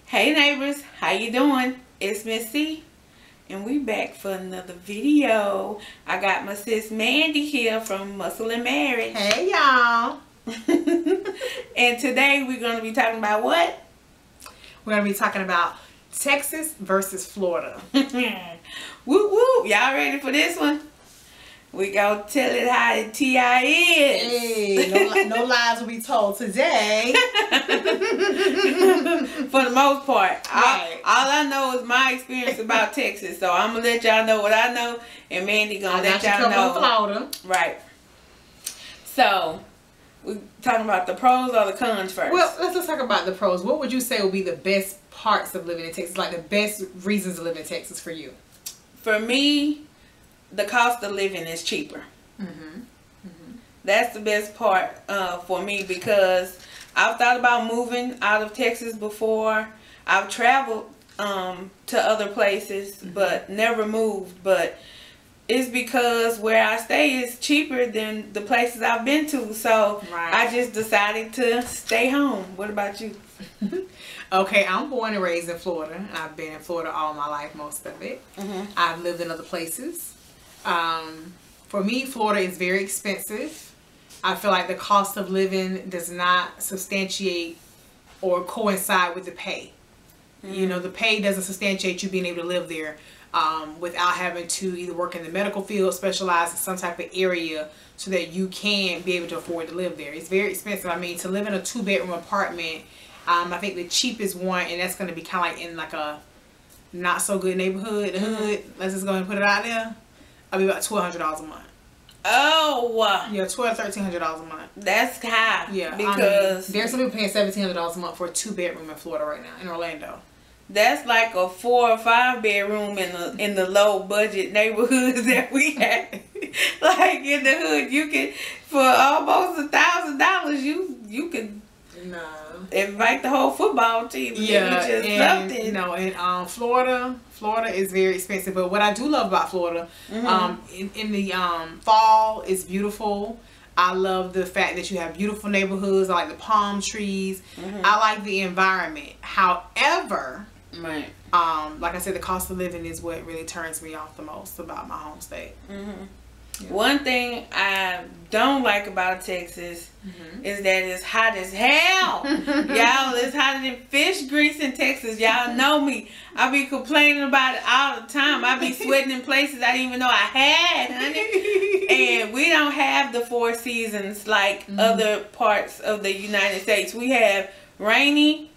Hey neighbors, how you doing? It's Miss C, and we back for another video. I got my sis Mandy here from Muscle and Marriage. Hey y'all. And today we're going to be talking about what? We're going to be talking about Texas versus Florida. Whoop whoop. Y'all ready for this one? We gonna tell it how the TI is. Hey, no lies will be told today. For the most part. Right. All I know is my experience about Texas. So I'm gonna let y'all know what I know, and Mandy gonna let y'all know. Florida. Right. So we're talking about the pros or the cons first. Well, let's talk about the pros. What would you say would be the best parts of living in Texas? Like the best reasons to live in Texas for you? For me, the cost of living is cheaper. That's the best part for me, because I've thought about moving out of Texas before. I've traveled to other places, but never moved. But it's because where I stay is cheaper than the places I've been to. So I just decided to stay home. What about you? Okay, I'm born and raised in Florida, and I've been in Florida all my life, most of it. I've lived in other places. For me, Florida is very expensive. I feel like the cost of living does not substantiate or coincide with the pay. You know, the pay doesn't substantiate you being able to live there without having to either work in the medical field, specialize in some type of area so that you can be able to afford to live there. It's very expensive. I mean, to live in a 2-bedroom apartment, I think the cheapest one, and that's going to be kind of like in like a not so good neighborhood, the hood, let's just go ahead and put it out there, I'll be about $1,200 a month. Oh, yeah, $1,200 to $1,300 a month. That's high. Yeah, because there's some people paying $1,700 a month for a 2-bedroom in Florida right now in Orlando. That's like a 4 or 5 bedroom in the low budget neighborhoods that we have. Like in the hood, you can for almost $1,000 you could invite the whole football team. Yeah, just and something. no, and Florida is very expensive. But what I do love about Florida, in the fall, it's beautiful. I love the fact that you have beautiful neighborhoods. I like the palm trees. I like the environment. However, like I said, the cost of living is what really turns me off the most about my home state. Yeah. One thing I don't like about Texas is that it's hot as hell. Y'all, it's hotter than fish grease in Texas. Y'all know me. I be complaining about it all the time. I be sweating in places I didn't even know I had, honey. And we don't have the 4 seasons like other parts of the United States. We have rainy,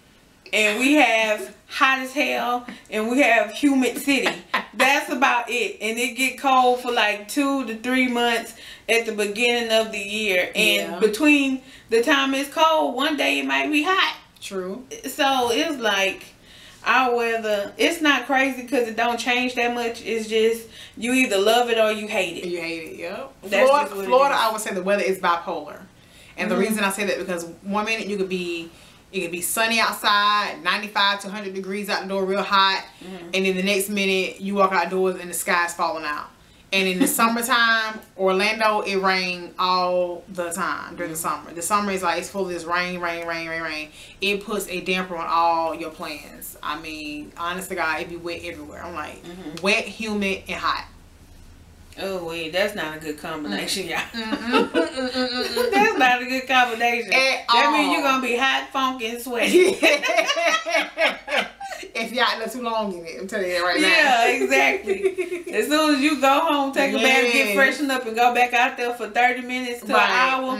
and we have hot as hell, and we have humid city. That's about it. And it get cold for like 2 to 3 months at the beginning of the year. And between the time it's cold, one day it might be hot. True. So it's like our weather, it's not crazy because it don't change that much. It's just you either love it or you hate it. You hate it, yep. Florida, I would say the weather is bipolar. And the reason I say that because one minute it could be sunny outside, 95 to 100 degrees out the door, real hot. And then the next minute, you walk outdoors and the sky's falling out. And in the summertime, Orlando, it rains all the time during the summer. The summer is like, it's full of this rain. It puts a damper on all your plans. I mean, honest to God, it be wet everywhere. I'm like, wet, humid, and hot. Oh wait, that's not a good combination, y'all. That's not a good combination. That means you're gonna be hot, funky, and sweaty. If y'all not too long in it, I'm telling you that right now. Yeah, exactly. As soon as you go home, take a bath, get freshened up, and go back out there for 30 minutes to an hour.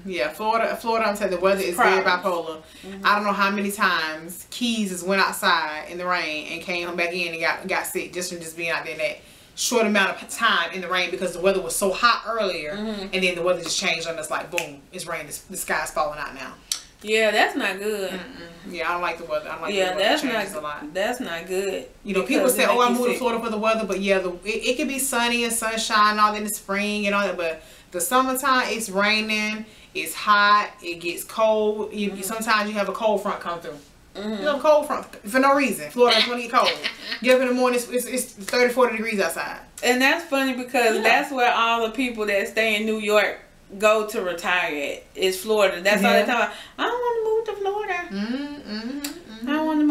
Yeah, Florida, I'm telling you, the weather is very bipolar. I don't know how many times Keys has went outside in the rain and came back in and got sick just from just being out there in that short amount of time in the rain because the weather was so hot earlier, and then the weather just changed on us like boom, it's raining, the sky's falling out now. Yeah, that's not good. Yeah, I don't like the weather. I don't like the weather. That's not a lot. That's not good. You know, people say, "Oh, I moved to Florida for the weather," but yeah, it could be sunny and sunshine all in the spring and all that. But the summertime, it's raining, it's hot, it gets cold. Sometimes you have a cold front come through. You have a cold front for no reason. Florida's going to get cold. Get up in the morning, it's 30, 40 degrees outside. And that's funny because that's where all the people that stay in New York go to retire at, is Florida. That's all they talk about. I don't want to move to Florida. I don't want to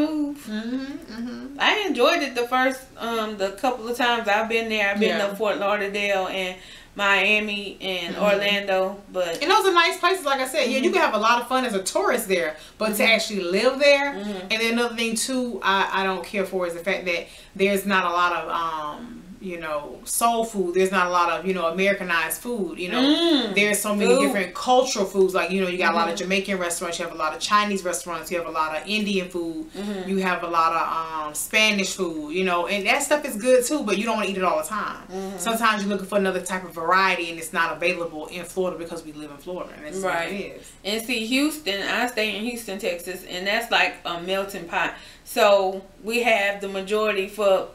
I enjoyed it the couple of times I've been there. I've been to Fort Lauderdale and Miami and Orlando, and those are nice places. Like I said, yeah, you can have a lot of fun as a tourist there, but to actually live there, and then another thing too, I don't care for is the fact that there's not a lot of you know, soul food. There's not a lot of, you know, Americanized food. You know, there's so many different cultural foods. Like, you know, you got a lot of Jamaican restaurants. You have a lot of Chinese restaurants. You have a lot of Indian food. You have a lot of Spanish food. You know, and that stuff is good too, but you don't want to eat it all the time. Sometimes you're looking for another type of variety, and it's not available in Florida because we live in Florida, and that's what it is. And see, Houston, I stay in Houston, Texas, and that's like a melting pot. So we have the majority for,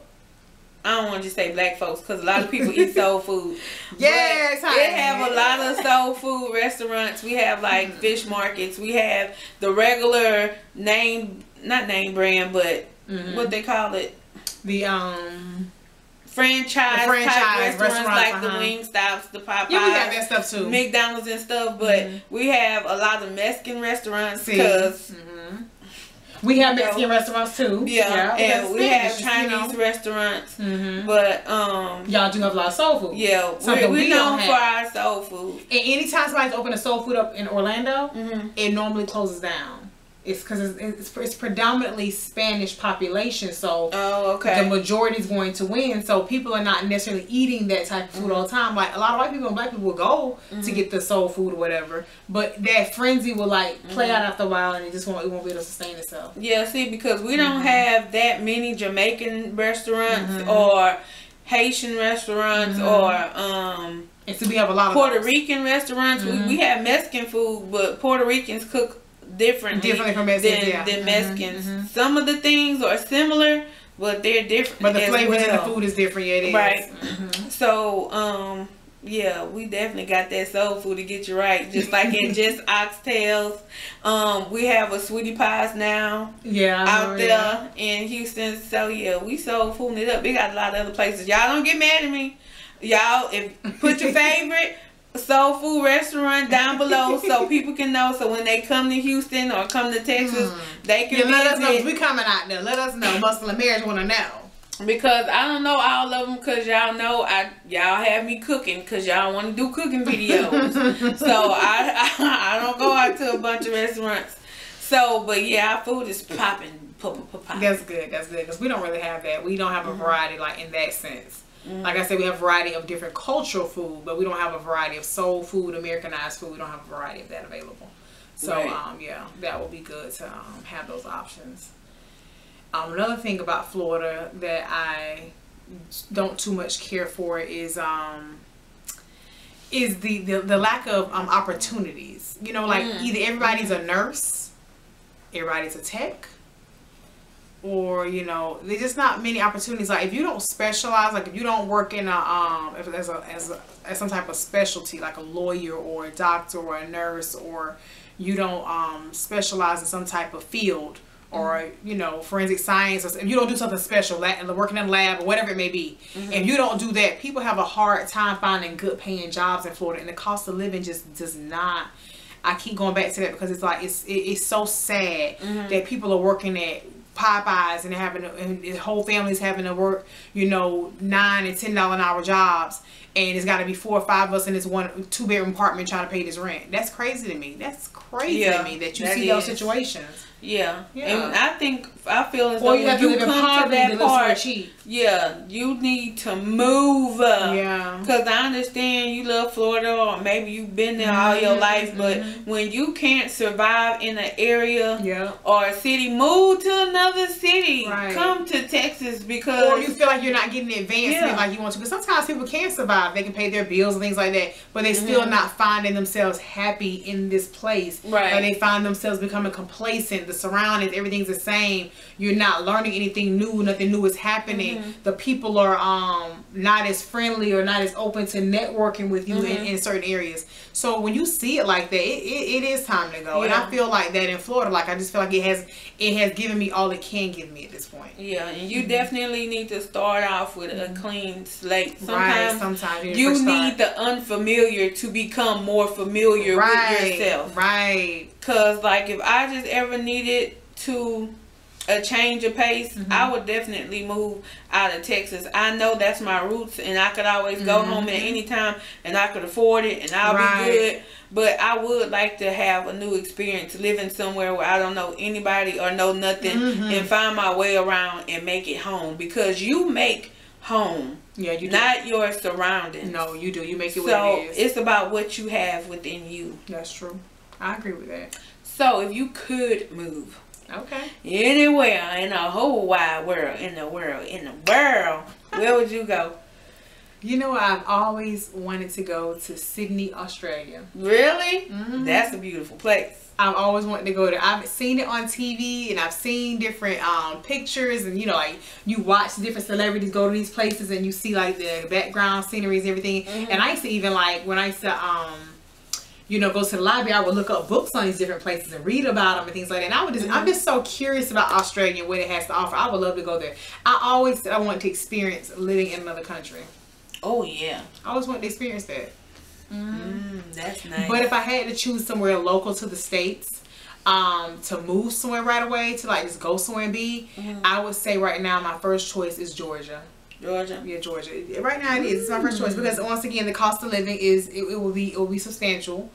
I don't want to just say black folks, because a lot of people eat soul food. Yes, they have a lot of soul food restaurants. We have like fish markets. We have the regular not name brand, but what they call it, the franchise type restaurants like the Wingstops, the Popeyes. Yeah, we have that stuff too. McDonald's and stuff, but we have a lot of Mexican restaurants because. We have Mexican restaurants too. Yeah, and we have Chinese restaurants. But y'all do have a lot of soul food. Yeah, we known for our soul food. And anytime somebody's open a soul food up in Orlando, it normally closes down. It's because it's predominantly Spanish population, so the majority is going to win. So people are not necessarily eating that type of food all the time. Like a lot of white people and black people will go to get the soul food or whatever, but that frenzy will like play out after a while, and it won't be able to sustain itself. Yeah, see, because we don't have that many Jamaican restaurants or Haitian restaurants or and so we have a lot of Puerto Rican restaurants. We have Mexican food, but Puerto Ricans cook differently from Mexicans, than Mexicans. Some of the things are similar, but they're different. But the flavors in the food is different. Yeah, it is. Right. So, yeah, we definitely got that soul food to get you right. Just like in Just Oxtails. We have a Sweetie Pies now. Yeah, out there in Houston. So yeah, we soul fooding it up. We got a lot of other places. Y'all don't get mad at me. Y'all, put your favorite soul food restaurant down below so people can know, so when they come to Houston or come to Texas, they can let us know. We coming out there. Let us know. Muscle Marriage want to know. Because I don't know all of them, because y'all know y'all have me cooking because y'all want to do cooking videos. So I don't go out to a bunch of restaurants. So, but yeah, our food is popping. That's good. That's good, because we don't really have that. We don't have a variety like in that sense. Like I said, we have a variety of different cultural food, but we don't have a variety of soul food, Americanized food. We don't have a variety of that available. So, yeah, that would be good to have those options. Another thing about Florida that I don't too much care for is the lack of opportunities. You know, like either everybody's a nurse, everybody's a tech, or you know, there's just not many opportunities. Like if you don't specialize, like if you don't work in as some type of specialty, like a lawyer or a doctor or a nurse, or you don't specialize in some type of field, or you know, forensic science, or if you don't do something special, working in a lab or whatever it may be, if you don't do that, people have a hard time finding good paying jobs in Florida, and the cost of living just does not. I keep going back to that because it's like it's so sad that people are working at Popeyes and the whole family's having to work, you know, $9 and $10 an hour jobs, and it's got to be 4 or 5 of us in this 2-bedroom apartment trying to pay this rent. That's crazy to me. That's crazy to me that you see those situations. Yeah, and I feel as though you have to live in poverty to live somewhere cheap. Yeah, you need to move. Yeah, because I understand you love Florida, or maybe you've been there all your life, but when you can't survive in an area or a city, move to another city. Right. Come to Texas, because or you feel like you're not getting advancement like you want to. Because sometimes people can survive; they can pay their bills and things like that, but they still not finding themselves happy in this place. Right, and they find themselves becoming complacent. The surroundings, everything's the same. You're not learning anything new. Nothing new is happening. The people are not as friendly or not as open to networking with you in certain areas. So when you see it like that, it is time to go. And I feel like that in Florida. Like I just feel like it has given me all it can give me at this point. Yeah, and you definitely need to start off with a clean slate. Sometimes you need the unfamiliar to become more familiar with yourself. Right. Because like if I just ever needed to a change of pace, I would definitely move out of Texas. I know that's my roots, and I could always go home at any time, and I could afford it, and I'll be good. But I would like to have a new experience, living somewhere where I don't know anybody or know nothing, and find my way around and make it home. Because you make home, you do. Not your surroundings. No, you do. You make it what it is. So it's about what you have within you. That's true. I agree with that. So if you could move, anywhere in the whole wide world, where would you go? You know, I've always wanted to go to Sydney, Australia. Really? That's a beautiful place. I've always wanted to go there. I've seen it on TV, and I've seen different pictures, and you know, like you watch different celebrities go to these places, and you see like the background sceneries and everything. And I used to even like when I used to you know, go to the library, I would look up books on these different places and read about them and things like that. And I'm just so curious about Australia and what it has to offer. I would love to go there. I always said I wanted to experience living in another country. Oh yeah, I always wanted to experience that. That's nice. But if I had to choose somewhere local to the States, to move somewhere right away, to like just go somewhere and be, I would say right now my first choice is Georgia. Georgia? Yeah, Georgia. Right now it is. It's my first choice because once again the cost of living is it will be substantial,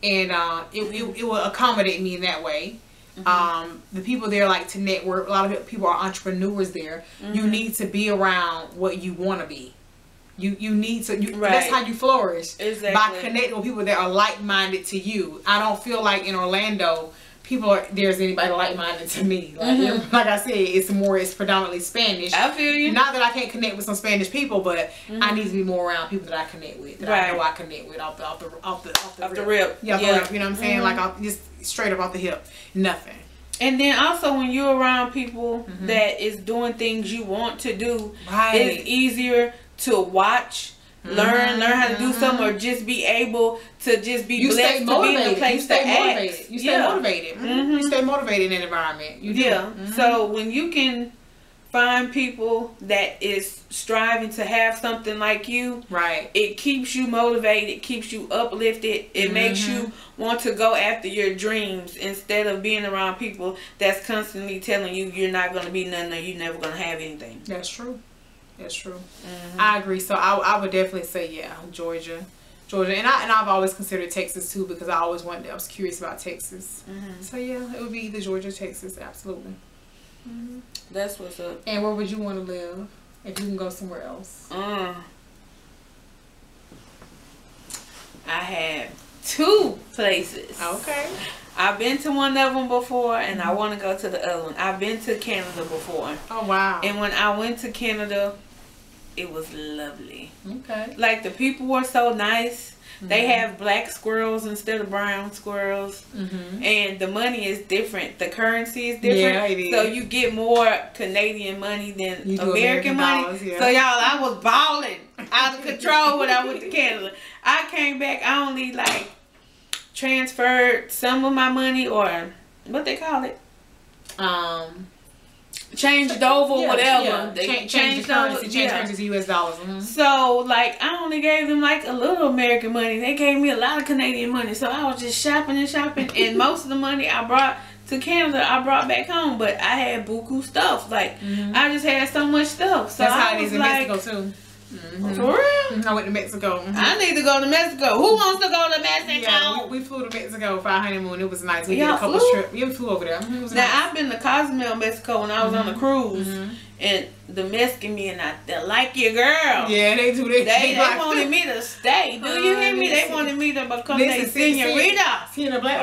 and it will accommodate me in that way. The people there like to network. A lot of people are entrepreneurs there. You need to be around what you want to be. You need to, that's how you flourish. Exactly. By connecting with people that are like-minded to you. I don't feel like in Orlando, there's anybody like-minded to me. Like, like I said, it's predominantly Spanish. I feel you. Not that I can't connect with some Spanish people, but I need to be more around people that I connect with. That I know I connect with off the rip. Yeah, off the rip. You know what I'm saying? Like, just straight up off the hip. Nothing. And then also when you're around people that is doing things you want to do, it's easier to watch, learn how to do something, or just be able to just be blessed to be in a place to act. You stay motivated. You stay motivated in an environment. You do. So when you can find people that is striving to have something like you, it keeps you motivated, it keeps you uplifted, it makes you want to go after your dreams instead of being around people that's constantly telling you you're not going to be nothing or you're never going to have anything. That's true. That's true. I agree. So I would definitely say Georgia, and I've always considered Texas too because I was curious about Texas. So yeah, it would be either Georgia or Texas. Absolutely. That's what's up. And where would you want to live if you can go somewhere else? I have 2 places. Okay. I've been to one of them before, and I want to go to the other one. I've been to Canada before. Oh wow! And when I went to Canada, it was lovely. Okay. Like the people were so nice. They have black squirrels instead of brown squirrels, and the money is different. The currency is different. Yeah, it is. So you get more Canadian money than American money. Dollars, So y'all, I was balling out of control when I went to Canada. I came back. I only like transferred some of my money, or what they call it, changed over, whatever. They changed the currency, changed currency to US dollars. So like I only gave them like a little American money. They gave me a lot of Canadian money. So I was just shopping and shopping, and most of the money I brought to Canada I brought back home. But I had buku stuff. Like I just had so much stuff. So that's how it is in Mexico too. For real? I went to Mexico. I need to go to Mexico. Who wants to go to Mexico? Yeah, we flew to Mexico for our honeymoon. It was nice. We did a couple trips. We flew over there. It was nice. I've been to Cozumel, Mexico when I was on a cruise. And the Mexican men out there like your girl. Yeah, they do. They wanted me to stay. Do you hear me? They wanted me to become their senorita. Seeing a black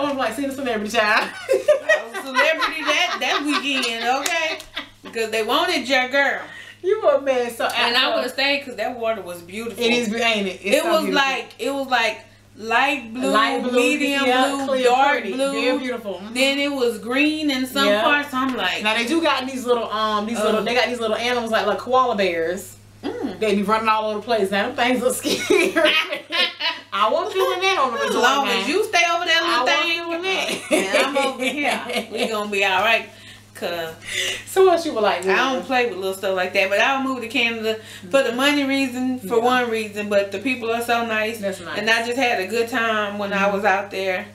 woman, like seeing a celebrity child. I was a celebrity that weekend, okay? Because they wanted your girl. You were a man, and I would have stayed because that water was beautiful. It is, ain't it? It was like light blue, medium blue, clear, dark pretty, blue. Very beautiful. Then it was green in some parts. I'm like, now they do got these little they got these little animals like koala bears. They be running all over the place. Now them things are scary. I won't doing that on the resort. As long as you stay over there, little thing, doing that. And I'm over here. We gonna be all right. So what you were like? I don't play with little stuff like that, but I'll move to Canada for the money reason, for one reason, but the people are so nice. That's nice. And I just had a good time when I was out there.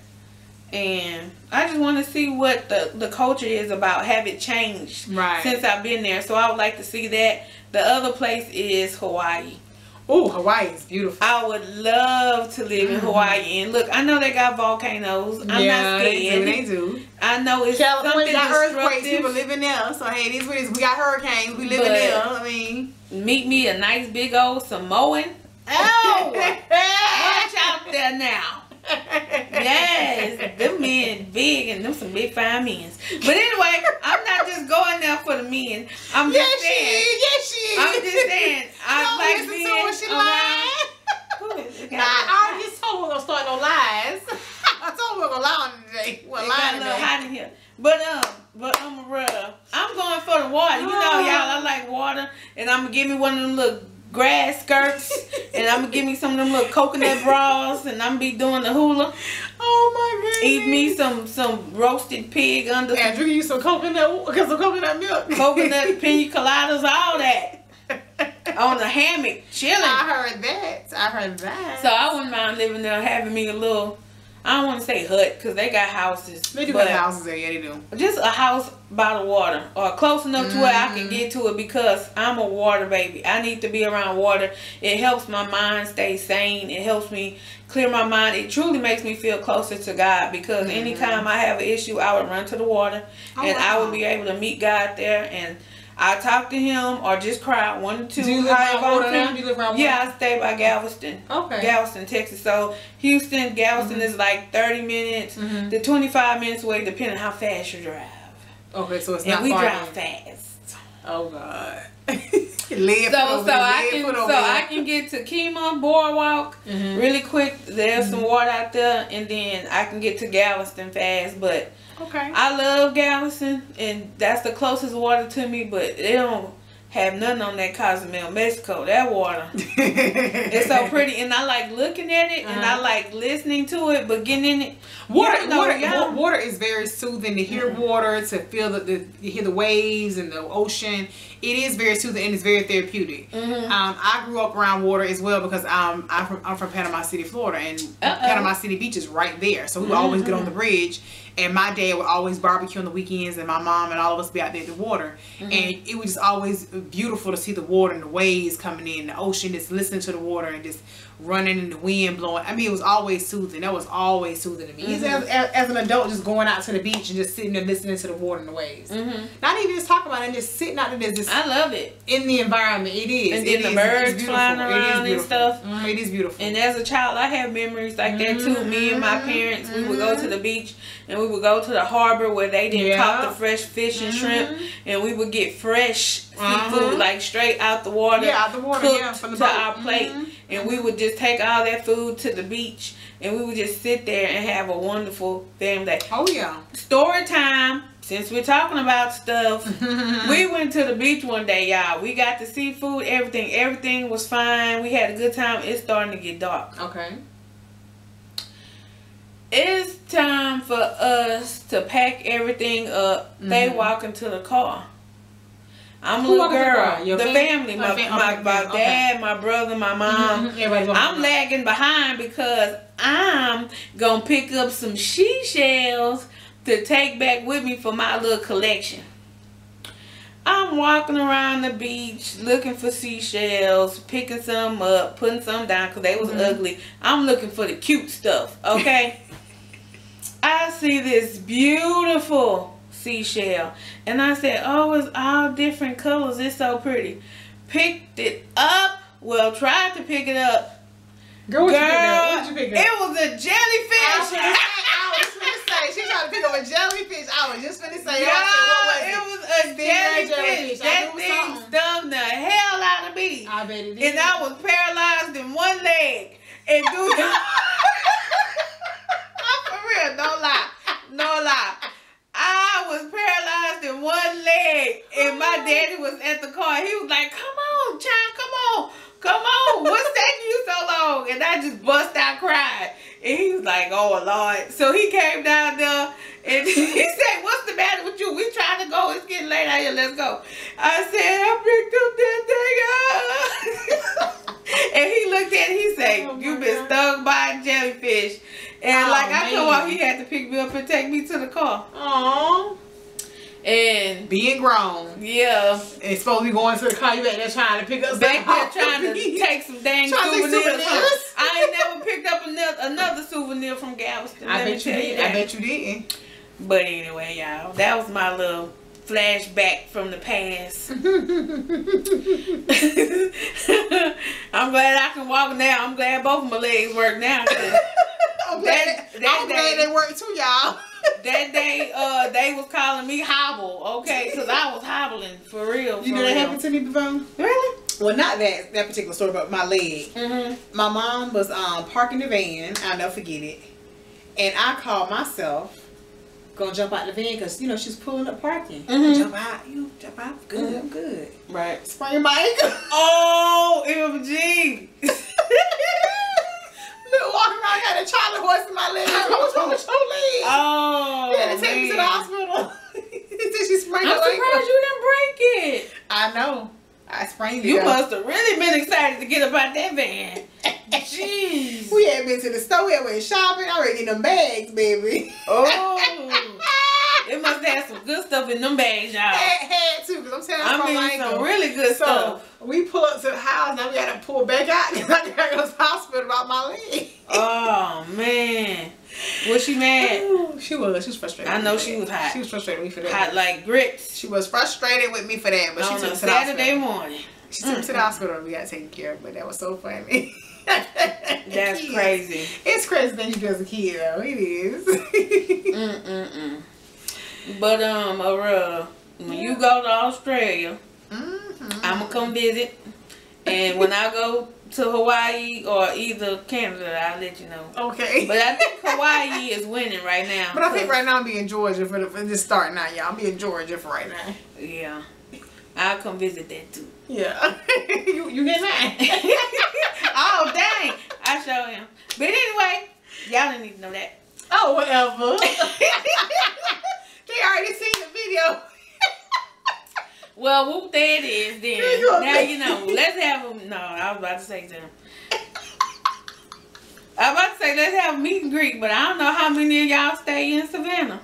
And I just want to see what the culture is about. Have it changed since I've been there? So I would like to see that. The other place is Hawaii. Oh, Hawaii is beautiful. I would love to live in Hawaii. And look, I know they got volcanoes. I'm not scared. They do. I know it's California got something earthquakes. People living there. So hey, it is what it is. We got hurricanes. We living there. I mean, meet me a nice big old Samoan. Oh, watch out there now. Yes, them men big and them some big fine men. But anyway, I'm not just going there for the men. I'm just saying. Yes, she is. I'm just saying. I like being around. I already just told her we're gonna start no lies. I told her we're gonna lie on today. We're lying today. Hot in here. But I'm going for the water. You know, y'all, I like water, and I'm gonna give me one of them little grass skirts, and I'm gonna give me some of them little coconut bras, and I'm gonna be doing the hula. Oh my goodness. Eat me some roasted pig under. And drinking you some coconut milk. Coconut pina coladas, all that. On the hammock, chilling. I heard that. So I wouldn't mind living there, having me a little, I don't want to say hut, because they got houses. They do got houses there, yeah, they do. Just a house by the water, or close enough to where I can get to it, because I'm a water baby. I need to be around water. It helps my mind stay sane. It helps me clear my mind. It truly makes me feel closer to God, because anytime I have an issue, I would run to the water, and I would be able to meet God there, and I talk to him or just cry. One or two. Do you live around water now? Do you live around water? Yeah, I stay by Galveston. Okay. Galveston, Texas. So Houston, Galveston is like 30 minutes to 25 minutes away, depending how fast you drive. Okay, so it's not far. And we drive fast. Oh God. So I can get to Kima Boardwalk really quick. There's some water out there, and then I can get to Galveston fast. But I love Galveston, and that's the closest water to me. But they don't have nothing on that Cozumel, Mexico. That water, it's so pretty, and I like looking at it, and I like listening to it. But getting in it, water is very soothing. To hear water, to feel hear the waves and the ocean. It is very soothing, and it's very therapeutic. I grew up around water as well, because I'm from Panama City, Florida, and Panama City Beach is right there. So we would always get on the bridge, and my dad would always barbecue on the weekends, and my mom and all of us be out there at the water. And it was just always beautiful to see the water and the waves coming in, the ocean, just listening to the water and just running and the wind blowing. I mean, it was always soothing. That was always soothing to me. Even as an adult, just going out to the beach and just sitting there listening to the water and the waves. Not even just talking about it, just sitting out there, just I love it. In the environment. It is. And then the birds flying around and stuff. It is beautiful. And as a child, I have memories like that too. Me and my parents, we would go to the beach, and we would go to the harbor where they didn't caught the fresh fish and shrimp, and we would get fresh seafood, like straight out the water, cooked from the boat to our plate. And we would just take all that food to the beach, and we would just sit there and have a wonderful family day. Oh yeah. Story time. Since we're talking about stuff, we went to the beach one day, y'all. We got the seafood, everything. Everything was fine. We had a good time. It's starting to get dark. Okay. It's time for us to pack everything up. They walk into the car. I'm a little girl. The family. My dad, my brother, my mom. I'm lagging behind because I'm going to pick up some seashells to take back with me for my little collection. I'm walking around the beach looking for seashells, picking some up, putting some down because they was ugly. I'm looking for the cute stuff, okay? I see this beautiful seashell, and I said, oh, it's all different colors. It's so pretty. Picked it up. Well, tried to pick it up. Girl, what did you pick up? It was a jellyfish. She tried to pick up a jellyfish. I was just finna say, it was a jellyfish. That thing stung the hell out of me. I bet it did. And I was paralyzed in one leg. And for real, no lie. I was paralyzed in one leg, and my daddy was at the car. He was like, "Come on, child, come on. What's taking you so long?" And I just bust out crying. And he was like, "Oh Lord." So he came down there and he said, "What's the matter with you? We trying to go. It's getting late out here. Let's go." I said, "I picked up that thing up." And he looked at it. He said, "You've been stung by a jellyfish." And like I come out, he had to pick me up and take me to the car. Aww. And being grown. Yeah. And supposed to be going to the car, you back there trying to pick up back there trying to take some dang souvenirs. I ain't never picked up another souvenir from Galveston. I bet you did. I bet you did. But anyway, y'all, that was my little flashback from the past. I'm glad I can walk now. I'm glad both of my legs work now. I'm glad they work too, y'all. That day, they was calling me hobble, okay, because I was hobbling for real. You know that happened to me before? Really? Well, not that particular story, but my leg. My mom was parking the van. I'll never forget it. And I called myself gonna jump out the van because you know she's pulling up parking. Jump out, jump out. Good, I'm good. Right. Sprain my ankle. Oh, MG. Little walking around, got a Charlie horse in my leg. What's wrong with your leg? Oh, yeah, they take me to the hospital. She sprained her ankle. I'm surprised you didn't break it. I know. I sprained it. You must have really been excited to get up out that van. Jeez. We had been to the store, we went shopping. I already in them bags, baby. Oh. It must have had some good stuff in them bags, y'all. Had to, because I'm telling you, some really good stuff. We pull up to the house, now we got to pull back out because I got to go to the hospital about my leg. Oh, man. Was she mad? Ooh, she was frustrated. I know she was hot. She was frustrated with me for that. Hot like grits. She was frustrated with me for that, but she took me to the Saturday hospital. morning. She took me to the hospital and we got taken care of, but that was so funny. That's crazy. It's crazy that you do as a kid, though. It is. But when you go to Australia, I'm gonna come visit, and when I go to Hawaii or either Canada, I'll let you know. Okay. But I think Hawaii is winning right now. But I think right now I'm being Georgia for just starting out, y'all. I'm being Georgia for right now. Yeah. I'll come visit that too. Yeah. you get that? Oh, dang. I show him. But anyway, y'all didn't need to know that. Oh, whatever. They already seen the video. Well, whoop, there it is then. Now you know. Let's have them. No, I was about to say something. I was about to say let's have a meet and greet, but I don't know how many of y'all stay in Savannah.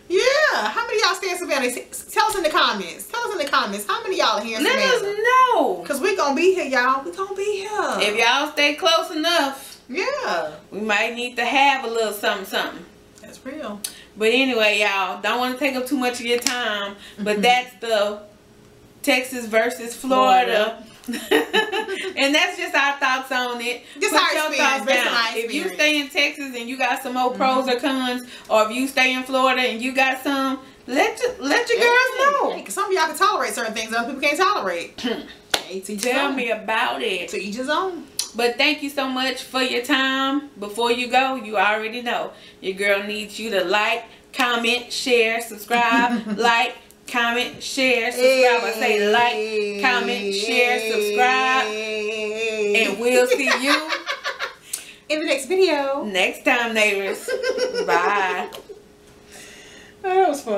Yeah, how many of y'all stay in Savannah? Tell us in the comments. Tell us in the comments. How many of y'all are here in Savannah? Let us know. Because we going to be here, y'all. We going to be here. If y'all stay close enough. Yeah. We might need to have a little something. That's real. But anyway, y'all, don't want to take up too much of your time. But that's the Texas versus Florida. And that's just our thoughts on it. Just Put our your experience. thoughts down. If you stay in Texas and you got some more pros or cons, or if you stay in Florida and you got some, let your girls know. Because some of y'all can tolerate certain things other people can't tolerate. Tell me about it. To each his own. But thank you so much for your time. Before you go, you already know your girl needs you to like, comment, share, subscribe, like, comment, share, subscribe. I say like, comment, share, subscribe. And we'll see you in the next video. Next time, neighbors. Bye. That was fun.